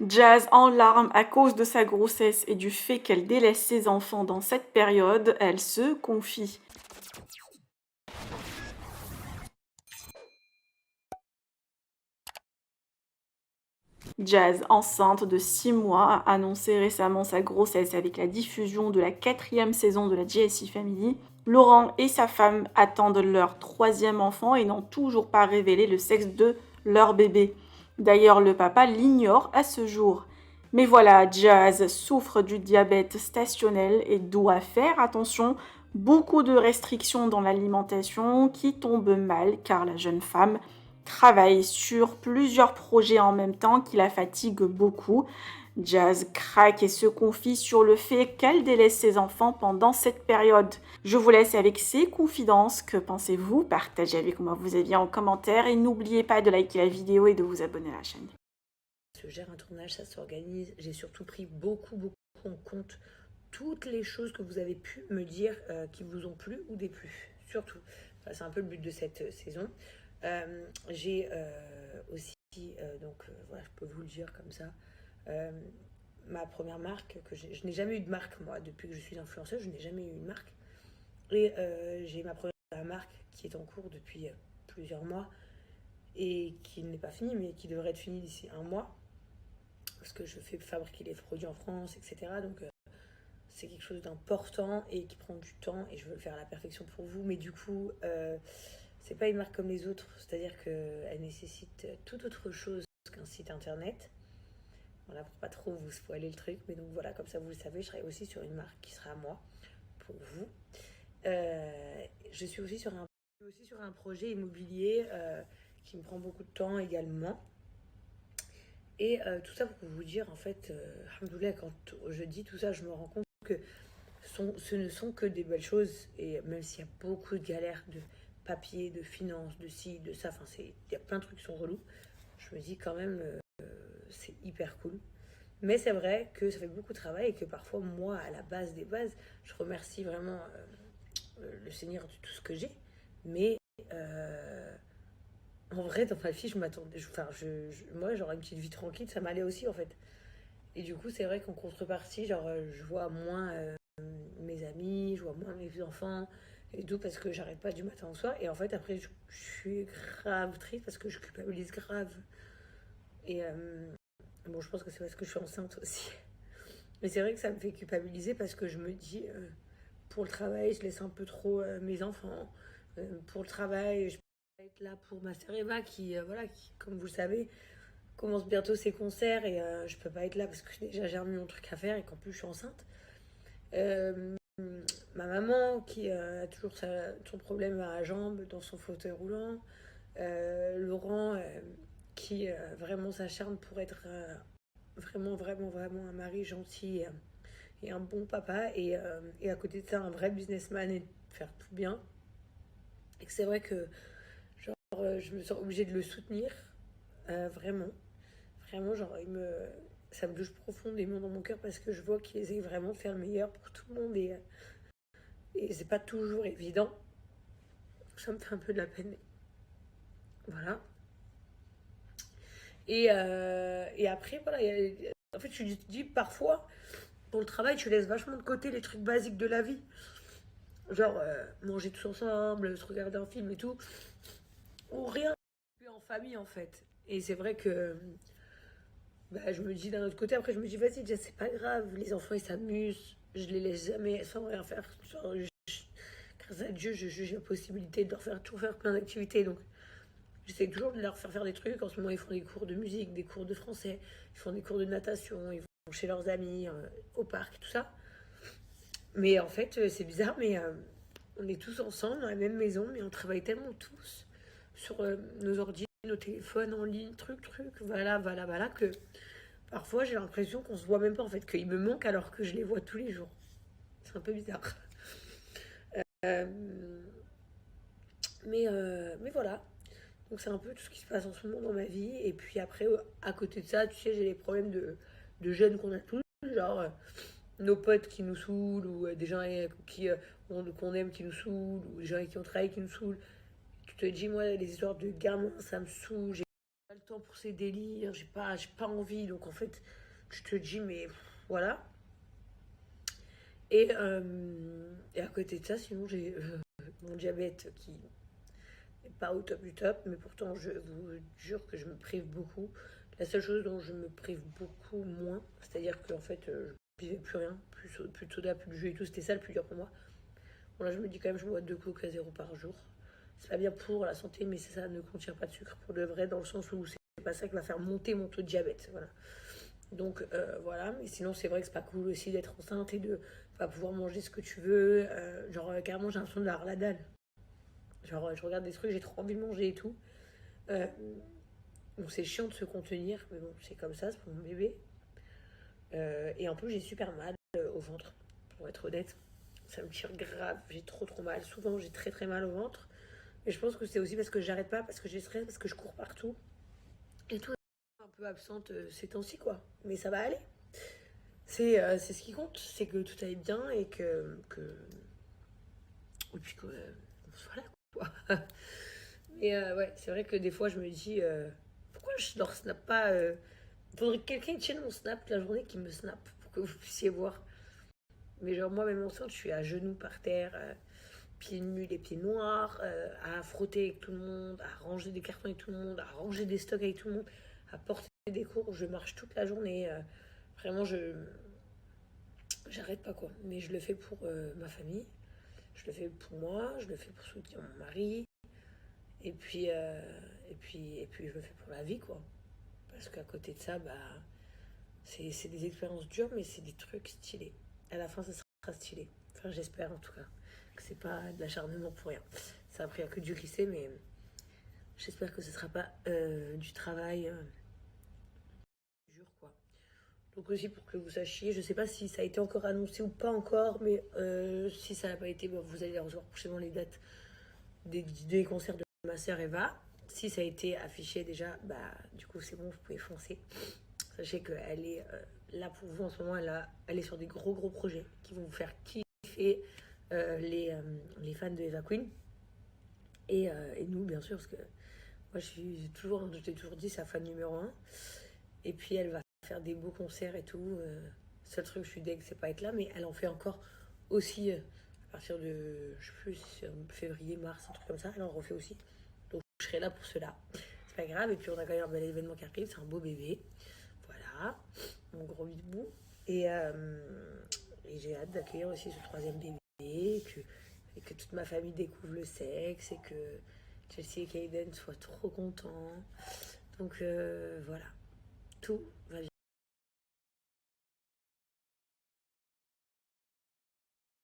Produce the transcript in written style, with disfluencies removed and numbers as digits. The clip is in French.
Jazz en larmes à cause de sa grossesse et du fait qu'elle délaisse ses enfants dans cette période, elle se confie. Jazz, enceinte de 6 mois, a annoncé récemment sa grossesse avec la diffusion de la 4e saison de la JSI Family. Laurent et sa femme attendent leur 3e enfant et n'ont toujours pas révélé le sexe de leur bébé. D'ailleurs, le papa l'ignore à ce jour. Mais voilà, Jazz souffre du diabète stationnel et doit faire attention. Beaucoup de restrictions dans l'alimentation qui tombent mal car la jeune femme travaille sur plusieurs projets en même temps qui la fatiguent beaucoup. Jazz craque et se confie sur le fait qu'elle délaisse ses enfants pendant cette période. Je vous laisse avec ces confidences. Que pensez-vous? Partagez avec moi vos avis en commentaire et n'oubliez pas de liker la vidéo et de vous abonner à la chaîne. Se gère un tournage, ça s'organise. J'ai surtout pris beaucoup en compte toutes les choses que vous avez pu me dire qui vous ont plu ou déplu. Surtout. Enfin, c'est un peu le but de cette saison. J'ai aussi, voilà, je peux vous le dire comme ça, ma première marque, je n'ai jamais eu de marque, moi, depuis que je suis influenceuse, je n'ai jamais eu une marque. Et j'ai ma première marque qui est en cours depuis plusieurs mois et qui n'est pas finie, mais qui devrait être finie d'ici un mois. Parce que je fais fabriquer les produits en France, etc. Donc c'est quelque chose d'important et qui prend du temps et je veux le faire à la perfection pour vous. Mais du coup, c'est pas une marque comme les autres, c'est-à-dire qu'elle nécessite tout autre chose qu'un site internet. Voilà, pour pas trop vous spoiler le truc, mais donc voilà, comme ça vous le savez, je serai aussi sur une marque qui sera à moi, pour vous. Je suis aussi sur un projet immobilier qui me prend beaucoup de temps également. Et tout ça pour vous dire, en fait, alhamdoulilah, quand je dis tout ça, je me rends compte que ce ne sont que des belles choses. Et même s'il y a beaucoup de galères de papier, de finances, de ci, de ça, enfin, il y a plein de trucs qui sont relous, je me dis quand même, c'est hyper cool. Mais c'est vrai que ça fait beaucoup de travail et que parfois, moi, à la base des bases, je remercie vraiment le Seigneur de tout ce que j'ai. Mais en vrai, dans ma vie, je m'attendais. Moi, genre, une petite vie tranquille, ça m'allait aussi, en fait. Et du coup, c'est vrai qu'en contrepartie, genre, je vois moins mes amis, je vois moins mes enfants et tout, parce que j'arrête pas du matin au soir. Et en fait, après, je suis grave triste parce que je culpabilise grave. Et bon, je pense que c'est parce que je suis enceinte aussi. Mais c'est vrai que ça me fait culpabiliser parce que je me dis, pour le travail, je laisse un peu trop mes enfants. Pour le travail, je peux être là pour ma sœur Eva voilà, qui, comme vous le savez, commence bientôt ses concerts et je peux pas être là parce que déjà j'ai un million de trucs à faire et qu'en plus je suis enceinte. Euh, Ma maman qui a toujours son problème à la jambe dans son fauteuil roulant. Laurent qui vraiment s'acharne pour être vraiment un mari gentil et un bon papa. Et à côté de ça, un vrai businessman et faire tout bien. Et que c'est vrai que genre, je me sens obligée de le soutenir, vraiment. Vraiment, genre, ça me touche profondément dans mon cœur parce que je vois qu'il essaie vraiment de faire le meilleur pour tout le monde et c'est pas toujours évident. Ça me fait un peu de la peine. Voilà. Et après, voilà. En fait, je dis parfois, pour le travail, tu laisses vachement de côté les trucs basiques de la vie. Genre, manger tous ensemble, se regarder un film et tout. Ou rien. En famille, en fait. Et c'est vrai que bah, je me dis d'un autre côté, après, je me dis, vas-y, déjà, c'est pas grave. Les enfants, ils s'amusent. Je les laisse jamais sans rien faire. Genre, grâce à Dieu, j'ai la possibilité de leur faire toujours faire plein d'activités. Donc, j'essaie toujours de leur faire des trucs. En ce moment, ils font des cours de musique, des cours de français, ils font des cours de natation, ils vont chez leurs amis, au parc, tout ça. Mais en fait, c'est bizarre, mais on est tous ensemble dans la même maison, mais on travaille tellement tous sur nos ordi, nos téléphones en ligne, voilà, que parfois j'ai l'impression qu'on se voit même pas en fait, qu'ils me manquent alors que je les vois tous les jours. C'est un peu bizarre. Euh, mais voilà. Donc c'est un peu tout ce qui se passe en ce moment dans ma vie. Et puis après, à côté de ça, tu sais, j'ai les problèmes de jeunes qu'on a tous. Genre nos potes qui nous saoulent, ou des gens qu'on aime qui nous saoulent, ou des gens avec qui on travaille qui nous saoulent. Tu te dis, moi, les histoires de gamins, ça me saoule. J'ai pas le temps pour ces délires, j'ai pas envie. Donc en fait, je te dis, mais voilà. Et à côté de ça, sinon j'ai mon diabète qui n'est pas au top du top, mais pourtant je vous jure que je me prive beaucoup. La seule chose dont je me prive beaucoup moins, c'est-à-dire qu'en fait je buvais plus rien, plus de soda, plus de jus et tout, c'était ça le plus dur pour moi. Bon là je me dis quand même je bois 2 coca à 0 par jour. C'est pas bien pour la santé, mais ça ne contient pas de sucre pour de vrai, dans le sens où c'est pas ça qui va faire monter mon taux de diabète. Voilà. Donc voilà, mais sinon c'est vrai que c'est pas cool aussi d'être enceinte et de pas pouvoir manger ce que tu veux. Carrément j'ai l'impression d'avoir la dalle. Genre je regarde des trucs, j'ai trop envie de manger et tout. Euh, donc c'est chiant de se contenir, mais bon c'est comme ça, c'est pour mon bébé. Et en plus j'ai super mal au ventre, pour être honnête. Ça me tire grave, j'ai trop mal. Souvent j'ai très mal au ventre. Et je pense que c'est aussi parce que j'arrête pas, parce que j'ai stress, parce que je cours partout. Et tout un peu absente ces temps-ci quoi. Mais ça va aller. C'est ce qui compte, c'est que tout aille bien et et puis qu'on soit là quoi. Mais ouais, c'est vrai que des fois je me dis pourquoi je leur snap pas faudrait que quelqu'un tienne mon snap la journée qui me snap pour que vous puissiez voir. Mais genre moi même enceinte, je suis à genoux par terre, pieds nus, les pieds noirs, à frotter avec tout le monde, à ranger des cartons avec tout le monde, à ranger des stocks avec tout le monde, à porter des cours. Je marche toute la journée. Vraiment, j'arrête pas quoi. Mais je le fais pour ma famille, je le fais pour moi, je le fais pour soutenir mon mari, et puis je le fais pour la vie quoi. Parce qu'à côté de ça, bah, c'est des expériences dures, mais c'est des trucs stylés. À la fin, ça sera stylé. Enfin, j'espère en tout cas que c'est pas de l'acharnement pour rien. Ça a pris à que du lycée, mais j'espère que ce sera pas du travail dur quoi. Donc aussi pour que vous sachiez, je sais pas si ça a été encore annoncé ou pas encore, mais si ça n'a pas été, bah, vous allez recevoir prochainement les dates des concerts de ma sœur Eva. Si ça a été affiché déjà, bah du coup c'est bon, vous pouvez foncer. Sachez qu'elle est là pour vous en ce moment, elle est sur des gros projets qui vont vous faire kiffer les fans de Eva Queen. Et nous bien sûr, parce que moi je t'ai toujours dit sa fan numéro 1. Et puis elle va faire des beaux concerts et tout. Seul truc, je suis deg, c'est pas être là, mais elle en fait encore aussi à partir de, je sais plus, février, mars, un truc comme ça, elle en refait aussi. Donc je serai là pour cela. C'est pas grave, et puis on a quand même un bel événement qui arrive, c'est un beau bébé. Voilà, mon gros bibou. Et j'ai hâte d'accueillir aussi ce troisième bébé, et que toute ma famille découvre le sexe, et que Chelsea et Kaden soient trop contents. Donc voilà, tout va bien.